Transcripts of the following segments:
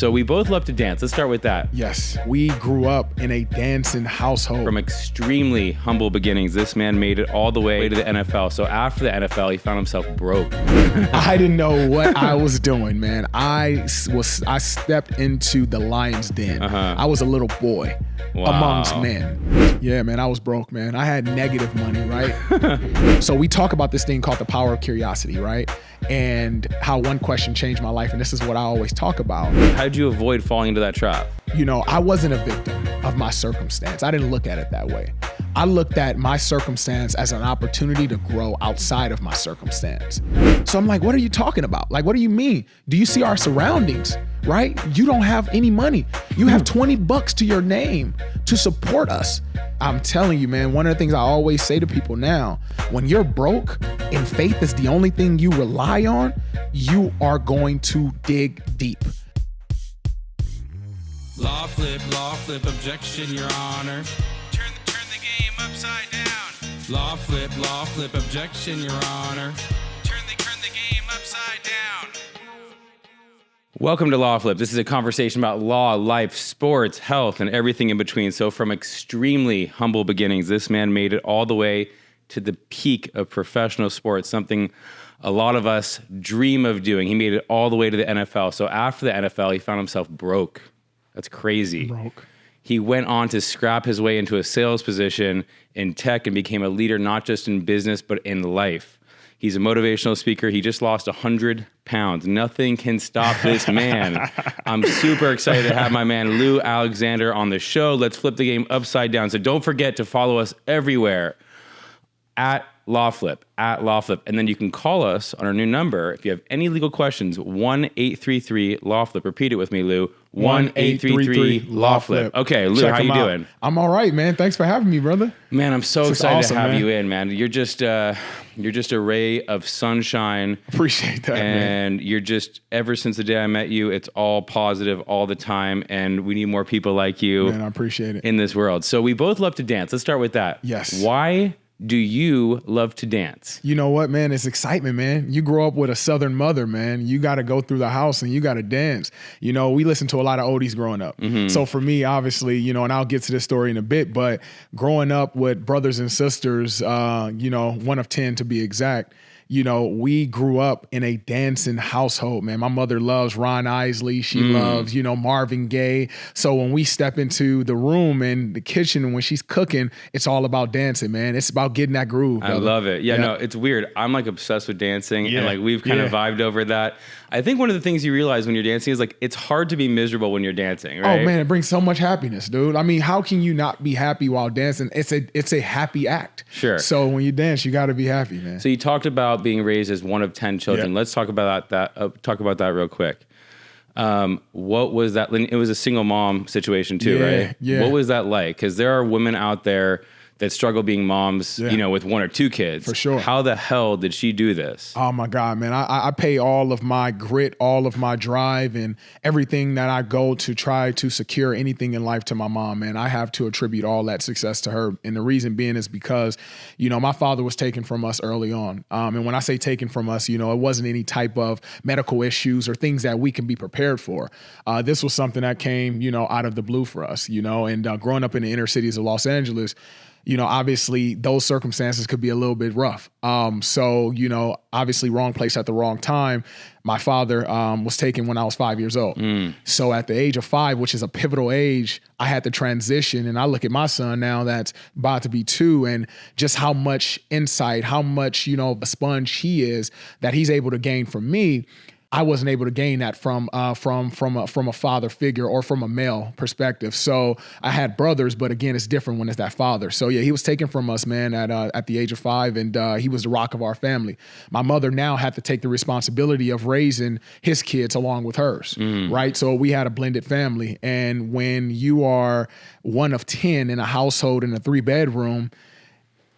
So we both love to dance. Let's start with that. Yes, we grew up in a dancing household. From extremely humble beginnings, this man made it all the way to the NFL. So after the NFL, he found himself broke. I didn't know what I was doing, man. I stepped into the lion's den. I was a little boy amongst men. Yeah, man, I was broke, man. I had negative money, right? So we talk about this thing called the power of curiosity, right? And how one question changed my life. And this is what I always talk about. How did you avoid falling into that trap? You know, I wasn't a victim of my circumstance. I didn't look at it that way. I looked at my circumstance as an opportunity to grow outside of my circumstance. So I'm like, what are you talking about? Like, what do you mean? Do you see our surroundings, right? You don't have any money. You have 20 bucks to your name to support us. I'm telling you, man, one of the things I always say to people now, when you're broke and faith is the only thing you rely on, you are going to dig deep. Law flip, objection, your honor. Turn the game upside down. Law flip, objection, your honor. Turn the game upside down. Welcome to Law Flip. This is a conversation about law, life, sports, health, and everything in between. So from extremely humble beginnings, this man made it all the way to the peak of professional sports, something a lot of us dream of doing. He made it all the way to the NFL. So after the NFL, he found himself broke. That's crazy. Broke. He went on to scrap his way into a sales position in tech and became a leader, not just in business, but in life. He's a motivational speaker. He just lost 100 pounds. Nothing can stop this man. I'm super excited to have my man Lou Alexander on the show. Let's flip the game upside down. So don't forget to follow us everywhere at LawFlip. And then you can call us on our new number if you have any legal questions, 1-833-LawFlip. Repeat it with me, Lou. 1-833-LawFlip. Okay, Lou, how you doing? I'm all right, man. Thanks for having me, brother. Man, I'm so excited awesome, to have man. you in, man. You're just a ray of sunshine. Appreciate that, man. And you're just, ever since the day I met you, it's all positive all the time. And we need more people like you. Man, I appreciate it. In this world. So we both love to dance. Let's start with that. Yes. Why do you love to dance? You know what, man? It's excitement, man. You grow up with a Southern mother, man. You got to go through the house and you got to dance. You know, we listened to a lot of oldies growing up. So for me, obviously, you know, and I'll get to this story in a bit, but growing up with brothers and sisters, you know, one of 10 to be exact, you know, we grew up in a dancing household, man. My mother loves Ron Isley. She loves, you know, Marvin Gaye. So when we step into the room and the kitchen and when she's cooking, it's all about dancing, man. It's about getting that groove. I love it. Yeah, no, it's weird. I'm like obsessed with dancing and like we've kind of vibed over that. I think one of the things you realize when you're dancing is like it's hard to be miserable when you're dancing, right? Oh man, it brings so much happiness, dude. I mean, how can you not be happy while dancing? It's a happy act. Sure. So when you dance, you got to be happy, man. So you talked about being raised as one of 10 children. Yeah. Let's talk about that. Talk about that real quick. What was that? It was a single mom situation too, right? Yeah. What was that like? Because there are women out there that struggle being moms, you know, with one or two kids. For sure. How the hell did she do this? Oh my God, man. I pay all of my grit, all of my drive and everything that I go to try to secure anything in life to my mom, man. I have to attribute all that success to her. And the reason being is because, you know, my father was taken from us early on. And when I say taken from us, you know, it wasn't any type of medical issues or things that we can be prepared for. This was something that came, you know, out of the blue for us, you know, and growing up in the inner cities of Los Angeles, you know, obviously those circumstances could be a little bit rough. So, you know, obviously wrong place at the wrong time. My father was taken when I was 5 years old. So at the age of 5, which is a pivotal age, I had to transition. And I look at my son now that's about to be 2 and just how much insight, how much, you know, a sponge he is that he's able to gain from me. I wasn't able to gain that from a father figure or from a male perspective. So I had brothers, but again, it's different when it's that father. So yeah, he was taken from us, man, at the age of 5, and he was the rock of our family. My mother now had to take the responsibility of raising his kids along with hers, right? So we had a blended family, and when you are one of 10 in a household in a 3-bedroom,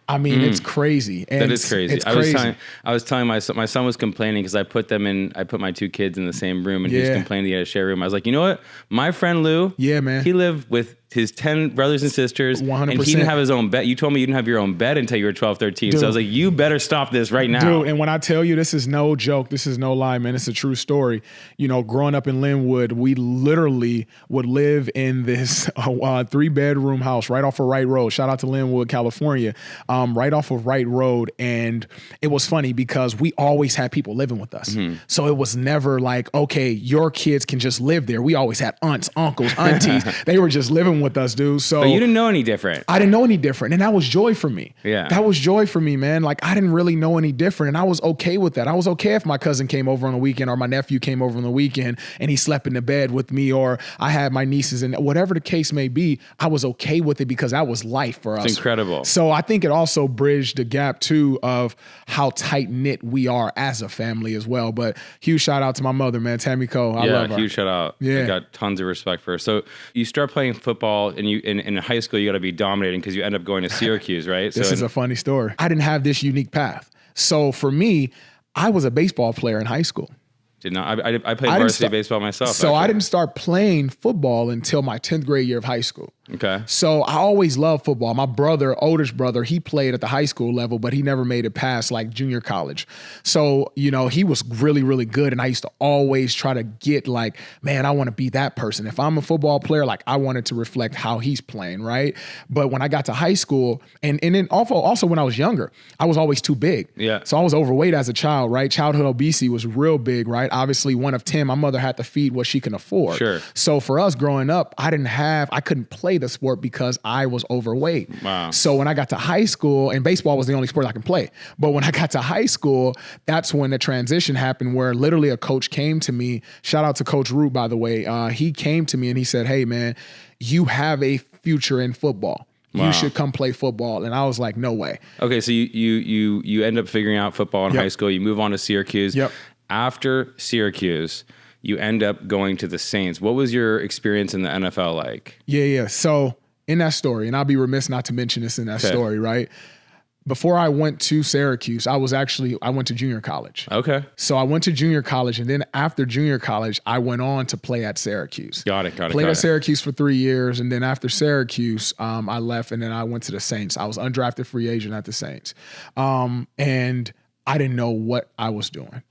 I mean, it's crazy. And that is crazy. It's crazy. I was telling my son was complaining because I put my 2 kids in the same room and he was complaining he had to share a room. I was like, you know what? My friend Lou, yeah, man, he lived with his 10 brothers and sisters, 100%. and he didn't have his own bed. You told me you didn't have your own bed until you were 12, 13. Dude. So I was like, you better stop this right now. Dude, and when I tell you this is no joke, this is no lie, man. It's a true story. You know, growing up in Linwood, we literally would live in this 3-bedroom house right off of Wright Road. Shout out to Linwood, California, right off of Wright Road. And it was funny because we always had people living with us. So it was never like, okay, your kids can just live there. We always had aunts, uncles, aunties. They were just living with us, dude. So But you didn't know any different. I didn't know any different. And that was joy for me. Yeah. That was joy for me, man. Like, I didn't really know any different. And I was okay with that. I was okay if my cousin came over on the weekend or my nephew came over on the weekend and he slept in the bed with me, or I had my nieces, and whatever the case may be, I was okay with it because that was life for us. It's incredible. So I think it also bridged the gap too of how tight knit we are as a family as well. But huge shout out to my mother, man, Tammy Cole. I love her. Huge shout out. Yeah. I got tons of respect for her. So you start playing football, and you in high school you got to be dominating because you end up going to Syracuse, right? This is a funny story. I didn't have this unique path. So for me, I was a baseball player in high school. I played I didn't varsity start- baseball myself. So I actually. didn't start playing football until my 10th grade year of high school. Okay. So I always loved football. My brother, oldest brother, he played at the high school level, but he never made it past like junior college. So, you know, he was really, really good. And I used to always try to get like, man, I want to be that person. If I'm a football player, like I wanted to reflect how he's playing, right? But when I got to high school, and then also when I was younger, I was always too big. Yeah. So I was overweight as a child, right? Childhood obesity was real big, right? Obviously, one of 10, my mother had to feed what she can afford. Sure. So for us growing up, I couldn't play the sport because I was overweight. Wow. So when I got to high school, and baseball was the only sport I can play, but when I got to high school, that's when the transition happened where literally a coach came to me. Shout out to Coach Root, by the way. He came to me and he said, hey, man, you have a future in football. Wow. You should come play football. And I was like, no way. Okay, so you end up figuring out football in Yep. high school. You move on to Syracuse. Yep. After Syracuse, you end up going to the Saints. What was your experience in the NFL like? Yeah. So in that story, and I'll be remiss not to mention this in that Okay. story, right? Before I went to Syracuse, I went to junior college. Okay. So I went to junior college, and then after junior college, I went on to play at Syracuse. Got it. Played at Syracuse for 3 years, and then after Syracuse, I left, and then I went to the Saints. I was undrafted free agent at the Saints, and I didn't know what I was doing.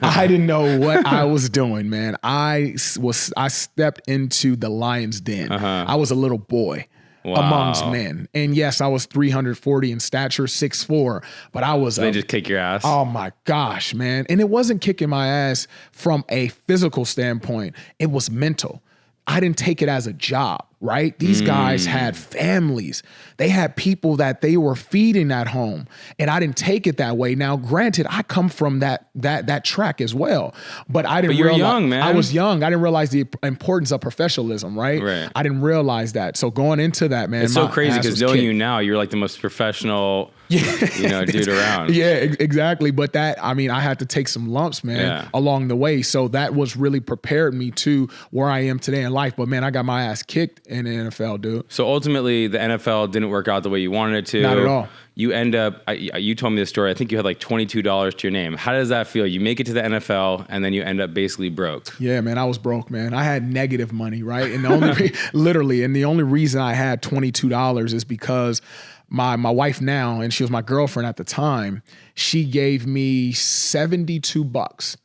I didn't know what I was doing, man. I stepped into the lion's den. I was a little boy. Wow. Amongst men. And yes, I was 340 in stature, 6'4", but I was They just kick your ass. oh my gosh, man. And it wasn't kicking my ass from a physical standpoint. It was mental. I didn't take it as a job, right? These guys had families. They had people that they were feeding at home. And I didn't take it that way. Now, granted, I come from that track as well. But I didn't But you were realize young, man. I was young. I didn't realize the importance of professionalism, right? Right. I didn't realize that. So going into that, man, it's so my crazy ass because was knowing kicked. you now, you're like the most professional, dude around. Yeah, exactly. But I had to take some lumps, man, along the way. So that was really prepared me to where I am today in life. But man, I got my ass kicked in the NFL, dude. So ultimately, the NFL didn't work out the way you wanted it to. Not at all. You end up, you told me the story, I think you had like $22 to your name. How does that feel? You make it to the NFL and then you end up basically broke. Yeah, man, I was broke, man. I had negative money, right? And the only the only reason I had $22 is because my wife now, and she was my girlfriend at the time, she gave me $72.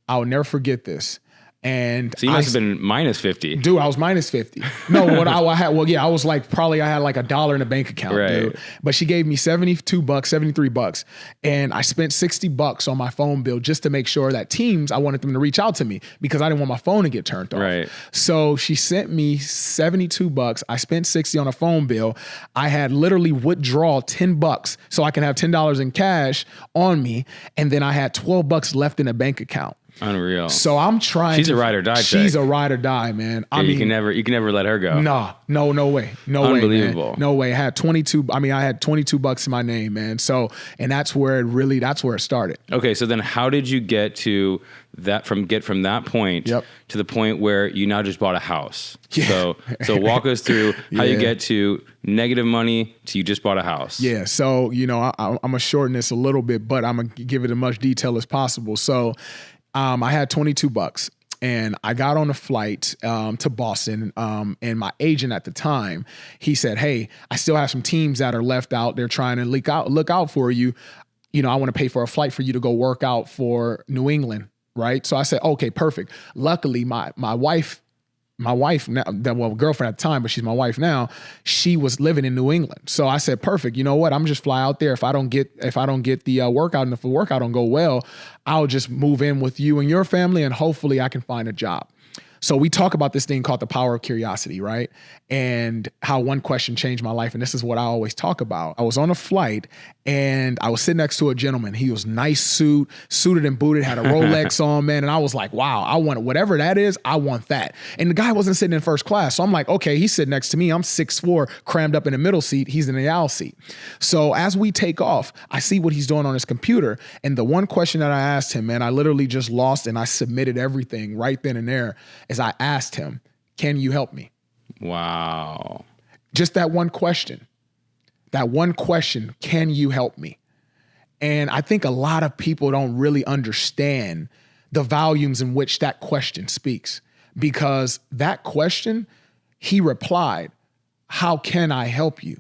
I'll never forget this. And So you must have been minus 50. Dude, I was minus 50. No, what I had, I was like, I had like $1 in a bank account, Right. dude. But she gave me $73. And I spent $60 on my phone bill just to make sure that teams, I wanted them to reach out to me because I didn't want my phone to get turned off. Right. So she sent me $72. I spent $60 on a phone bill. I had literally withdraw $10 so I can have $10 in cash on me. And then I had $12 left in a bank account. Unreal. So I'm trying. She's a ride or die She's chick. a ride or die, man. Yeah, you can never let her go. Nah, no way. No way, Unbelievable. man. No way. I had $22 in my name, man. So, and that's where it started. Okay, so then how did you get to that from that point Yep. to the point where you now just bought a house? Yeah. So walk us through how you Yeah. get to negative money to you just bought a house. Yeah. So, I'm going to shorten this a little bit, but I'm going to give it as much detail as possible. So, I had $22. And I got on a flight to Boston, and my agent at the time, he said, hey, I still have some teams that are left out. They're trying to look out for you. You know, I want to pay for a flight for you to go work out for New England, right? So I said, okay, perfect. Luckily, my wife now, well, girlfriend at the time, but she's my wife now, she was living in New England. So I said, perfect. You know what? I'm just fly out there. If I don't get the workout, and if the workout don't go well, I'll just move in with you and your family, and hopefully I can find a job. So we talk about this thing called the power of curiosity, right? And how one question changed my life. And this is what I always talk about. I was on a flight and I was sitting next to a gentleman. He was nice suited and booted, had a Rolex on, man. And I was like, wow, I want whatever that is. I want that. And the guy wasn't sitting in first class. So I'm like, okay, he's sitting next to me. I'm 6'4", crammed up in the middle seat. He's in the aisle seat. So as we take off, I see what he's doing on his computer. And the one question that I asked him, man, I literally just lost and I submitted everything right then and there, is I asked him, can you help me? Wow. Just that one question. That one question, can you help me? And I think a lot of people don't really understand the volumes in which that question speaks. Because that question, he replied, how can I help you?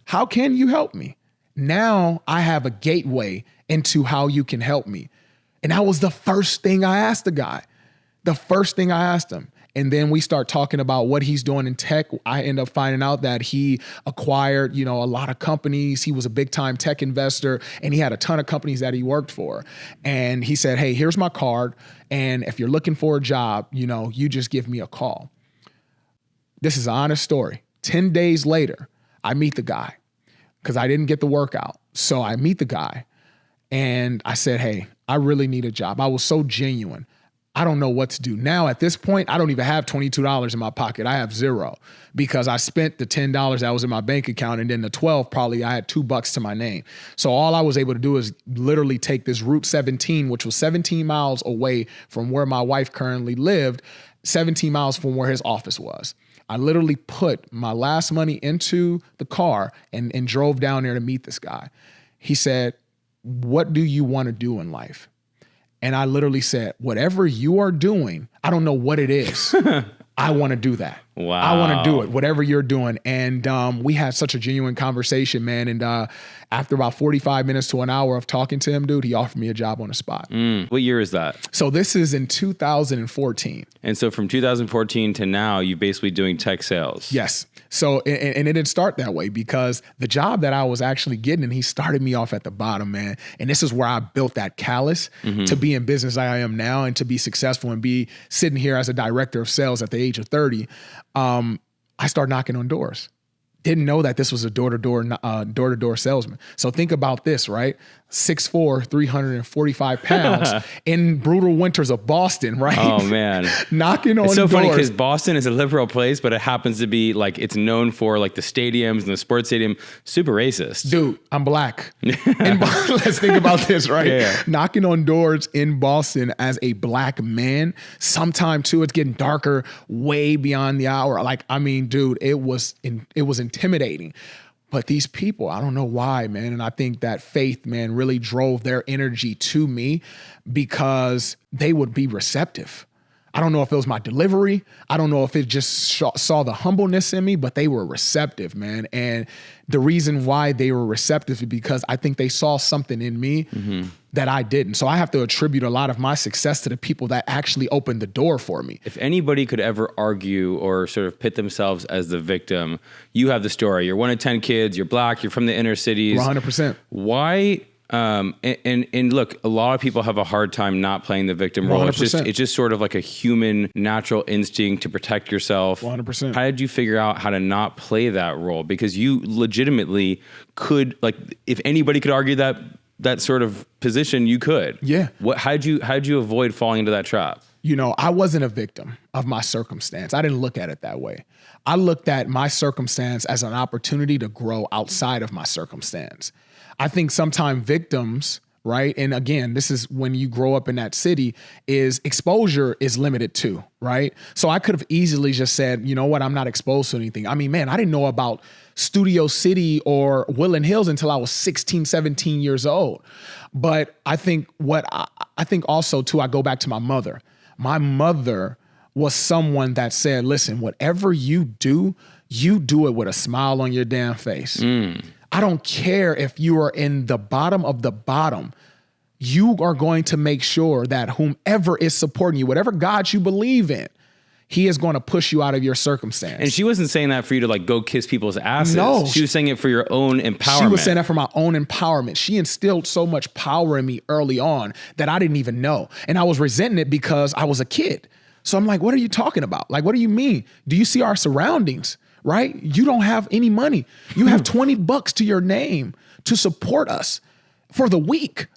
How can you help me? Now I have a gateway into how you can help me. And that was the first thing I asked the guy. The first thing I asked him. And then we start talking about what he's doing in tech. I end up finding out that he acquired, a lot of companies. He was a big time tech investor and he had a ton of companies that he worked for. And he said, hey, here's my card. And if you're looking for a job, you just give me a call. This is an honest story. 10 days later, I meet the guy because I didn't get the workout. So I meet the guy and I said, hey, I really need a job. I was so genuine. I don't know what to do. Now, at this point, I don't even have $22 in my pocket. I have zero because I spent the $10 that was in my bank account, and then the 12, probably I had $2 to my name. So all I was able to do is literally take this Route 17, which was 17 miles away from where my wife currently lived, 17 miles from where his office was. I literally put my last money into the car and drove down there to meet this guy. He said, what do you want to do in life? And I literally said, whatever you are doing, I don't know what it is. I want to do that. Wow. I want to do it, whatever you're doing. And we had such a genuine conversation, man. And after about 45 minutes to an hour of talking to him, dude, he offered me a job on the spot. What year is that? So this is in 2014. And so from 2014 to now, you're basically doing tech sales. Yes. So, and it didn't start that way because the job that I was actually getting, and he started me off at the bottom, man. And this is where I built that callus to be in business I am now and to be successful and be sitting here as a director of sales at the age of 30. I started knocking on doors. Didn't know that this was a door-to-door salesman. So think about this, right? 6'4", 345 pounds in brutal winters of Boston, right? Oh, man. Knocking on doors. It's so funny because Boston is a liberal place, but it happens to be like it's known for like the stadiums and the sports stadium. Super racist. Dude, I'm black. Let's think about this, right? Yeah. Knocking on doors in Boston as a black man. Sometime too, it's getting darker way beyond the hour. Like, I mean, dude, it was intimidating. But these people, I don't know why, man. And I think that faith, man, really drove their energy to me because they would be receptive. I don't know if it was my delivery. I don't know if it just saw the humbleness in me, but they were receptive, man. And the reason why they were receptive is because I think they saw something in me that I didn't. So I have to attribute a lot of my success to the people that actually opened the door for me. If anybody could ever argue or sort of pit themselves as the victim, you have the story. You're one of 10 kids, you're black, you're from the inner cities. 100%. Why? And look, a lot of people have a hard time not playing the victim role. 100%. It's just sort of like a human natural instinct to protect yourself. 100%. How did you figure out how to not play that role? Because you legitimately could, like, if anybody could argue that sort of position, you could. Yeah. How'd you avoid falling into that trap? I wasn't a victim of my circumstance. I didn't look at it that way. I looked at my circumstance as an opportunity to grow outside of my circumstance. I think sometimes victims, right? And again, this is when you grow up in that city, is exposure is limited too, right? So I could have easily just said, you know what, I'm not exposed to anything. I mean, man, I didn't know about Studio City or Woodland Hills until I was 16, 17 years old. But I think I think also too, I go back to my mother. My mother was someone that said, listen, whatever you do it with a smile on your damn face. I don't care if you are in the bottom of the bottom. You are going to make sure that whomever is supporting you, whatever God you believe in, he is going to push you out of your circumstance. And she wasn't saying that for you to like go kiss people's asses. No. She was saying it for your own empowerment. She was saying that for my own empowerment. She instilled so much power in me early on that I didn't even know. And I was resenting it because I was a kid. So I'm like, what are you talking about? Like, what do you mean? Do you see our surroundings, right? You don't have any money. You have $20 to your name to support us for the week.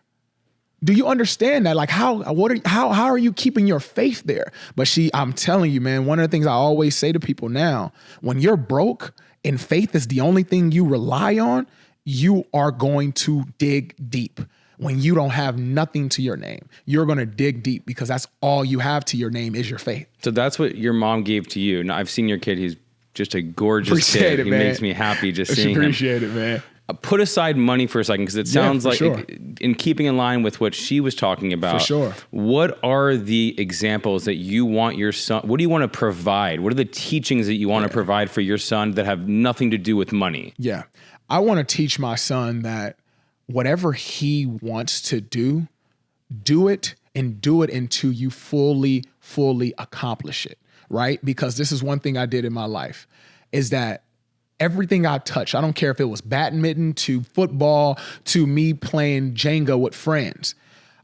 Do you understand that? Like, how are you keeping your faith there? But I'm telling you, man, one of the things I always say to people now, when you're broke and faith is the only thing you rely on, you are going to dig deep. When you don't have nothing to your name, you're going to dig deep because that's all you have to your name is your faith. So that's what your mom gave to you. Now, I've seen your kid. He's just a gorgeous Appreciate kid. It, he man. makes me happy just seeing him. Appreciate it, man. Put aside money for a second because it sounds like, sure. in keeping in line with what she was talking about, For sure. What are the examples that you want your son, what do you want to provide? What are the teachings that you want to provide for your son that have nothing to do with money? Yeah. I want to teach my son that whatever he wants to do it and do it until you fully accomplish it, right? Because this is one thing I did in my life is that everything I touched, I don't care if it was badminton to football to me playing Jenga with friends.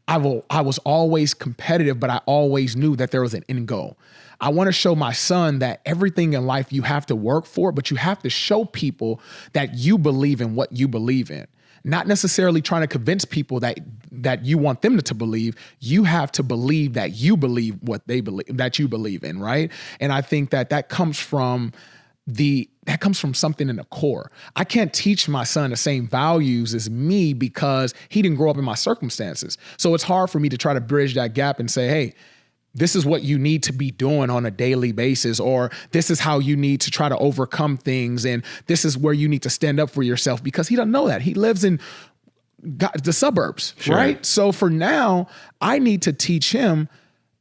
I was always competitive, but I always knew that there was an end goal. I want to show my son that everything in life you have to work for, but you have to show people that you believe in what you believe in. Not necessarily trying to convince people that you want them to believe. You have to believe that you believe what they believe, that you believe in, right? And I think that comes from something in the core. I can't teach my son the same values as me because he didn't grow up in my circumstances. So it's hard for me to try to bridge that gap and say, hey, this is what you need to be doing on a daily basis, or this is how you need to try to overcome things, and this is where you need to stand up for yourself, because he doesn't know that. He lives in the suburbs, Sure. right? So for now, I need to teach him,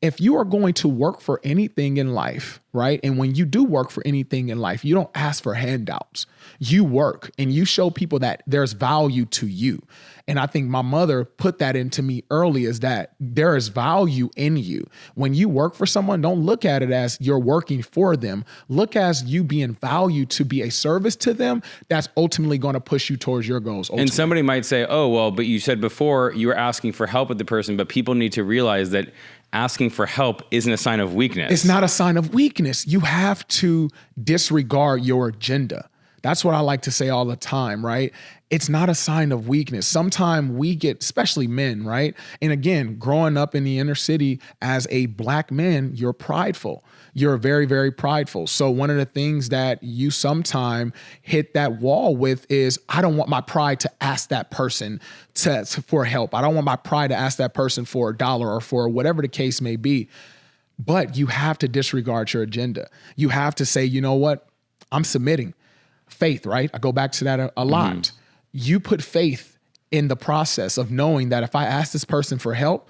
if you are going to work for anything in life, right? And when you do work for anything in life, you don't ask for handouts. You work and you show people that there's value to you. And I think my mother put that into me early, is that there is value in you. When you work for someone, don't look at it as you're working for them. Look as you being valued to be a service to them. That's ultimately going to push you towards your goals. Ultimately. And somebody might say, oh, well, but you said before you were asking for help with the person, but people need to realize that asking for help isn't a sign of weakness. It's not a sign of weakness. You have to disregard your agenda. That's what I like to say all the time, right? It's not a sign of weakness. Sometimes we get, especially men, right? And again, growing up in the inner city as a black man, you're prideful. You're very, very prideful. So one of the things that you sometime hit that wall with is, I don't want my pride to ask that person for help. I don't want my pride to ask that person for $1 or for whatever the case may be. But you have to disregard your agenda. You have to say, you know what? I'm submitting. Faith, right? I go back to that a lot. Mm-hmm. You put faith in the process of knowing that if I ask this person for help,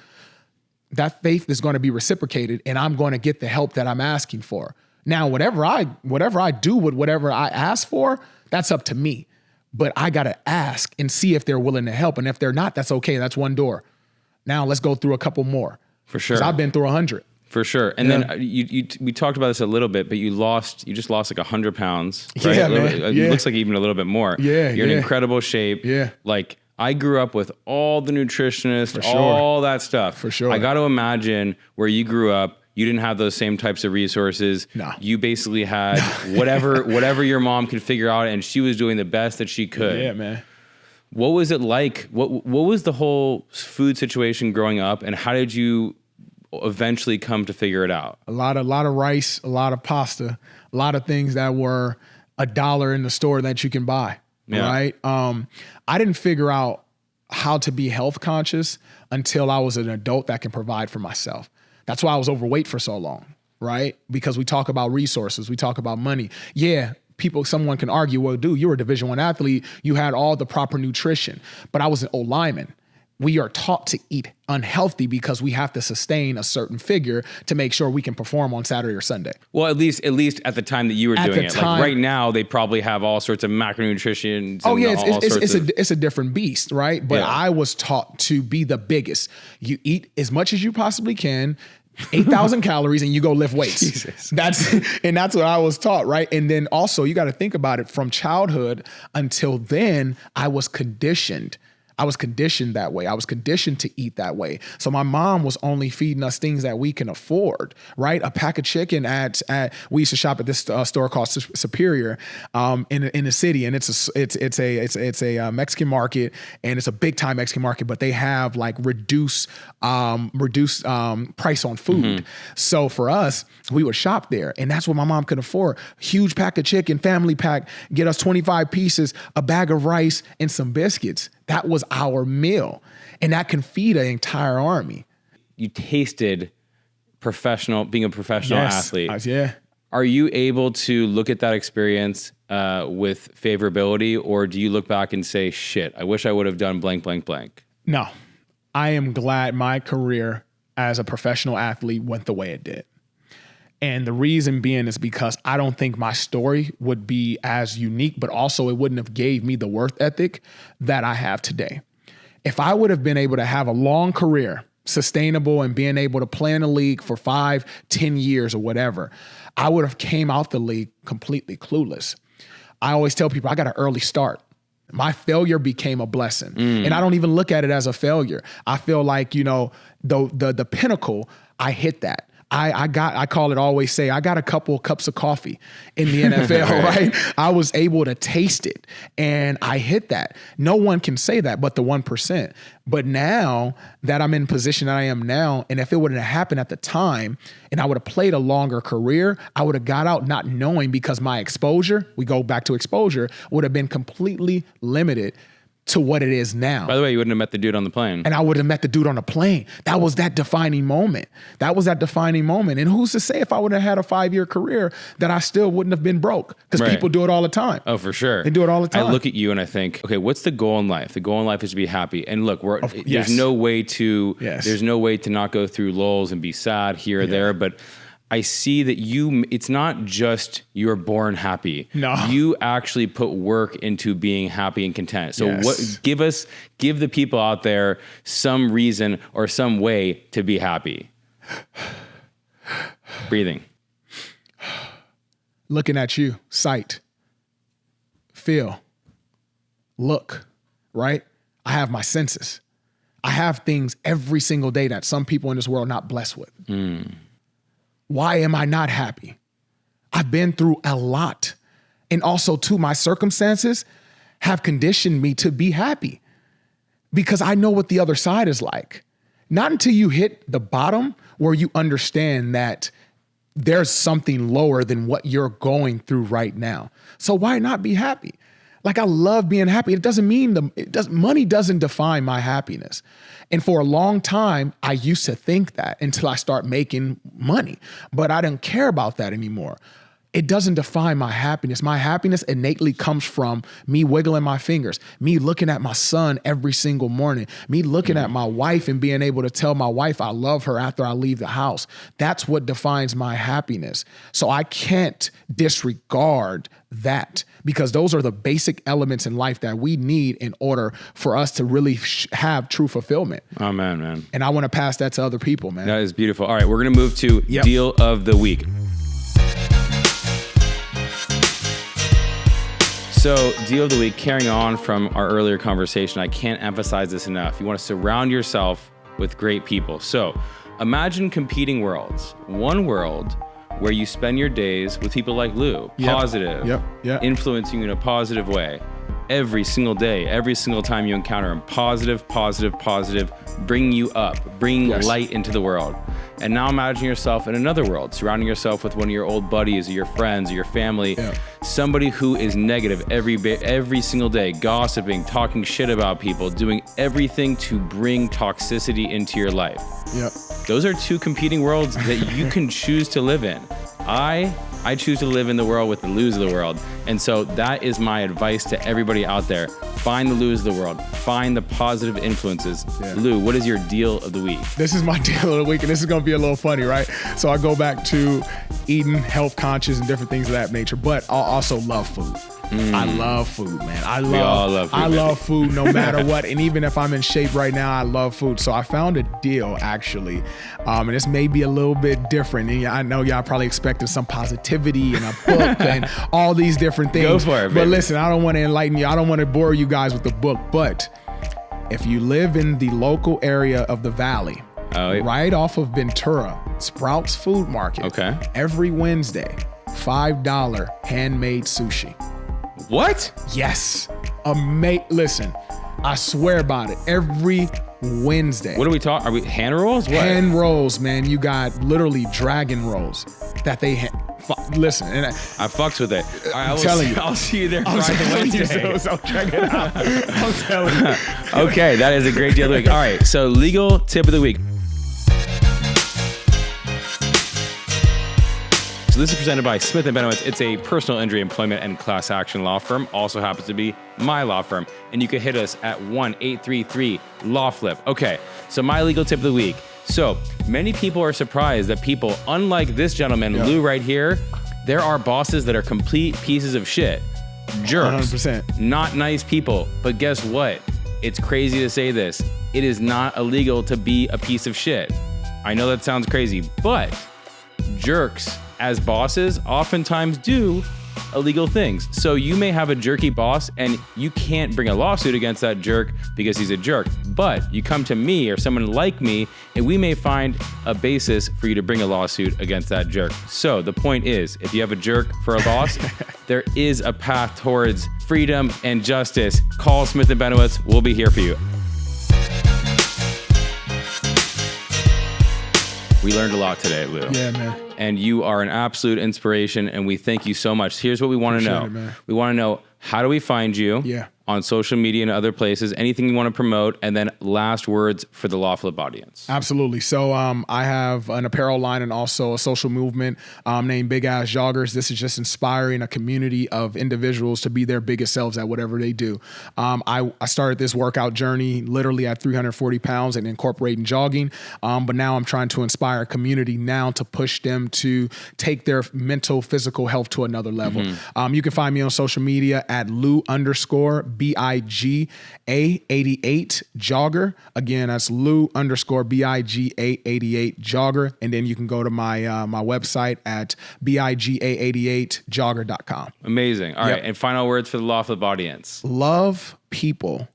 that faith is going to be reciprocated and I'm going to get the help that I'm asking for. Now, whatever I do with whatever I ask for, that's up to me. But I got to ask and see if they're willing to help. And if they're not, that's okay. That's one door. Now let's go through a couple more. For sure. 'Cause I've been through 100. For sure. And then we talked about this a little bit, but you just lost like 100 pounds. Right? Yeah, man. It looks like even a little bit more. Yeah. You're in incredible shape. Yeah. Like, I grew up with all the nutritionists, sure. all that stuff. For sure. I got to imagine where you grew up, you didn't have those same types of resources. No. You basically had whatever your mom could figure out, and she was doing the best that she could. Yeah, man. What was it like? What was the whole food situation growing up, and how did you eventually come to figure it out? A lot of rice, a lot of pasta, a lot of things that were $1 in the store that you can buy. Yeah. Right. I didn't figure out how to be health conscious until I was an adult that can provide for myself. That's why I was overweight for so long. Right. Because we talk about resources. We talk about money. Yeah. Someone can argue, well, dude, you were a Division I athlete. You had all the proper nutrition, but I was an O lineman. we are taught to eat unhealthy because we have to sustain a certain figure to make sure we can perform on Saturday or Sunday. Well, at least at the time that you were At doing the it. time- Like right now, they probably have all sorts of macronutrition. Oh yeah, all sorts of, it's a different beast, right? But Yeah. I was taught to be the biggest. You eat as much as you possibly can, 8,000 calories, and you go lift weights. Jesus. That's what I was taught, right? And then also you got to think about it from childhood until then. I was conditioned that way. I was conditioned to eat that way. So my mom was only feeding us things that we can afford, right? A pack of chicken we used to shop at this store called Superior in the city, and it's a Mexican market, and it's a big time Mexican market, but they have like reduced price on food. So for us, we would shop there, and that's what my mom could afford. Huge pack of chicken, family pack, get us 25 pieces, a bag of rice, and some biscuits. That was our meal, and that can feed an entire army. You tasted being a professional athlete. Yeah. Are you able to look at that experience with favorability, or do you look back and say, shit, I wish I would have done blank, blank, blank? No, I am glad my career as a professional athlete went the way it did. And the reason being is because I don't think my story would be as unique, but also it wouldn't have gave me the work ethic that I have today. If I would have been able to have a long career, sustainable, and being able to play in the league for 5, 10 years or whatever, I would have came out the league completely clueless. I always tell people I got an early start. My failure became a blessing. And I don't even look at it as a failure. I feel like, the pinnacle, I hit that. I call it always say, I got a couple of cups of coffee in the NFL, right? I was able to taste it and I hit that. No one can say that but the 1%. But now that I'm in position that I am now, and if it wouldn't have happened at the time and I would have played a longer career, I would have got out not knowing, because my exposure, we go back to exposure, would have been completely limited to what it is now. By the way, you wouldn't have met the dude on the plane. And I would have met the dude on the plane. That was that defining moment. And who's to say if I would have had a 5-year career that I still wouldn't have been broke? Because Right. people do it all the time. Oh, for sure. They do it all the time. I look at you and I think, okay, what's the goal in life? The goal in life is to be happy. And look, yes. there's no way to Yes. there's no way to not go through lulls and be sad here or there, but I see that it's not just you're born happy. No. You actually put work into being happy and content. So Yes. give the people out there some reason or some way to be happy. Breathing. Looking at you, sight, feel, look, right? I have my senses. I have things every single day that some people in this world are not blessed with. Why am I not happy? I've been through a lot. And also, too, my circumstances have conditioned me to be happy because I know what the other side is like. Not until you hit the bottom where you understand that there's something lower than what you're going through right now. So why not be happy? Like, I love being happy. It doesn't mean money doesn't define my happiness. And for a long time, I used to think that until I start making money, but I don't care about that anymore. It doesn't define my happiness. My happiness innately comes from me wiggling my fingers, me looking at my son every single morning, me looking at my wife and being able to tell my wife I love her after I leave the house. That's what defines my happiness. So I can't disregard that, because those are the basic elements in life that we need in order for us to really have true fulfillment. Oh, man. And I want to pass that to other people, man. That is beautiful. All right, we're going to move to Yep. Deal of the Week. So, Deal of the Week, carrying on from our earlier conversation, I can't emphasize this enough. You want to surround yourself with great people. So, imagine competing worlds. One world where you spend your days with people like Lou, Yep. positive, Yep. influencing you in a positive way. Every single day, every single time you encounter him, positive, bringing you up, bringing Yes. light into the world. And now imagine yourself in another world, surrounding yourself with one of your old buddies or your friends or your family, Yeah. somebody who is negative every single day, gossiping, talking shit about people, doing everything to bring toxicity into your life. Yep. Those are two competing worlds that you can choose to live in. I I choose to live in the world with the Lou's of the world. And so that is my advice to everybody out there. Find the Lou's of the world. Find the positive influences. Yeah. Lou, what is your deal of the week? This is my deal of the week, and this is going to be a little funny, right? So I go back to eating health conscious and different things of that nature, but I also love food. I love food, man. We all love food, I baby. love food no matter what. And even if I'm in shape right now, I love food. So I found a deal actually. And this may be a little bit different. And I know y'all probably expected some positivity and a book and all these different things. Go for it, But baby. listen, I don't want to enlighten you. I don't want to bore you guys with the book. But if you live in the local area of the Valley, right off of Ventura, Sprouts Food Market, Okay. every Wednesday, $5 handmade sushi. What? Yes. Listen, I swear about it. Every Wednesday. What are we talking? Are we hand rolls? What? Hand rolls, man. You got literally dragon rolls that they listen. And I fucks with it. All right, telling you. I'll see you there I'm Friday, telling you, Wednesday. so check it out. I'm telling you. Okay, that is a great deal of the week. All right, so legal tip of the week. So this is presented by Smith & Benowitz. It's a personal injury employment and class action law firm. Also happens to be my law firm. And you can hit us at 1-833-LAW-FLIP. Okay, so my legal tip of the week. So many people are surprised that people, unlike this gentleman, Lou right here, there are bosses that are complete pieces of shit. Jerks. 100%. Not nice people. But guess what? It's crazy to say this. It is not illegal to be a piece of shit. I know that sounds crazy, but jerks as bosses oftentimes do illegal things. So you may have a jerky boss and you can't bring a lawsuit against that jerk because he's a jerk. But you come to me or someone like me and we may find a basis for you to bring a lawsuit against that jerk. So the point is, if you have a jerk for a boss, there is a path towards freedom and justice. Call Smith & Benowitz. We'll be here for you. We learned a lot today, Lou. Yeah, man. And you are an absolute inspiration, and we thank you so much. Here's what we want to know. Appreciate it, man. We want to know, how do we find you on social media and other places, anything you want to promote, and then last words for the Law Flip audience. Absolutely. So I have an apparel line and also a social movement named Big Ass Joggers. This is just inspiring a community of individuals to be their biggest selves at whatever they do. I started this workout journey literally at 340 pounds and incorporating jogging. But now I'm trying to inspire a community now to push them to take their mental, physical health to another level. You can find me on social media at Lou_BIGA88 jogger. Again, that's Lou_BIGA88 jogger. And then you can go to my my website at BIGA88jogger.com. Amazing. All right. And final words for the Law Flip audience. Love people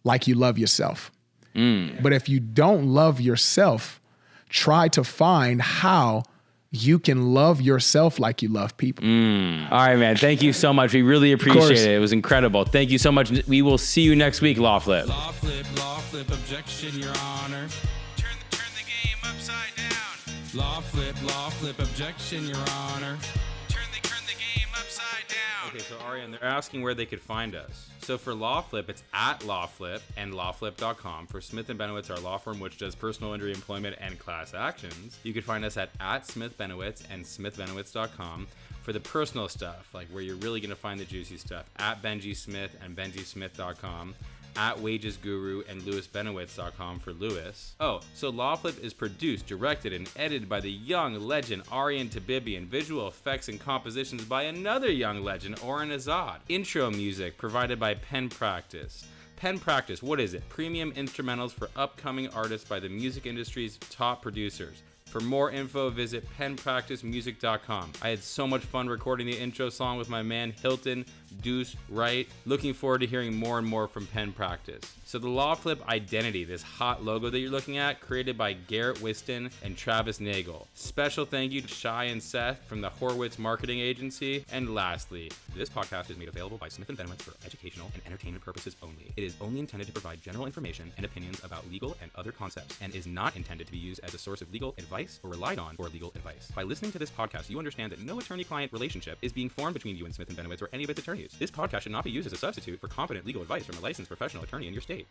like you love yourself. But if you don't love yourself, try to find how you can love yourself like you love people. All right, man. Thank you so much. We really appreciate it. It was incredible. Thank you so much. We will see you next week, Law Flip. Law flip, objection, Your Honor. Turn the game upside down. Law flip, objection, Your Honor. Turn the game upside down. Okay, so Ariane, they're asking where they could find us. So for Law Flip, it's at LawFlip and lawflip.com. For Smith & Benowitz, our law firm, which does personal injury employment and class actions, you can find us at Smith Benowitz and smithbenowitz.com. For the personal stuff, like where you're really going to find the juicy stuff, at Benji Smith and benjismith.com. At Wages Guru and lewisbenowitz.com for Lewis. Oh, so Law Flip is produced, directed, and edited by the young legend Arian Tabibian. Visual effects and compositions by another young legend, Oren Azad. Intro music provided by Pen Practice. Pen Practice, what is it? Premium instrumentals for upcoming artists by the music industry's top producers. For more info, visit penpracticemusic.com. I had so much fun recording the intro song with my man Hilton Deuce Wright. Looking forward to hearing more and more from Pen Practice. So the Law Flip identity, this hot logo that you're looking at, created by Garrett Whiston and Travis Nagel. Special thank you to Shai and Seth from the Horwitz Marketing Agency. And lastly, this podcast is made available by Smith & Benowitz for educational and entertainment purposes only. It is only intended to provide general information and opinions about legal and other concepts, and is not intended to be used as a source of legal advice or relied on for legal advice. By listening to this podcast, you understand that no attorney-client relationship is being formed between you and Smith & Benowitz or any of its attorneys. This podcast should not be used as a substitute for competent legal advice from a licensed professional attorney in your state.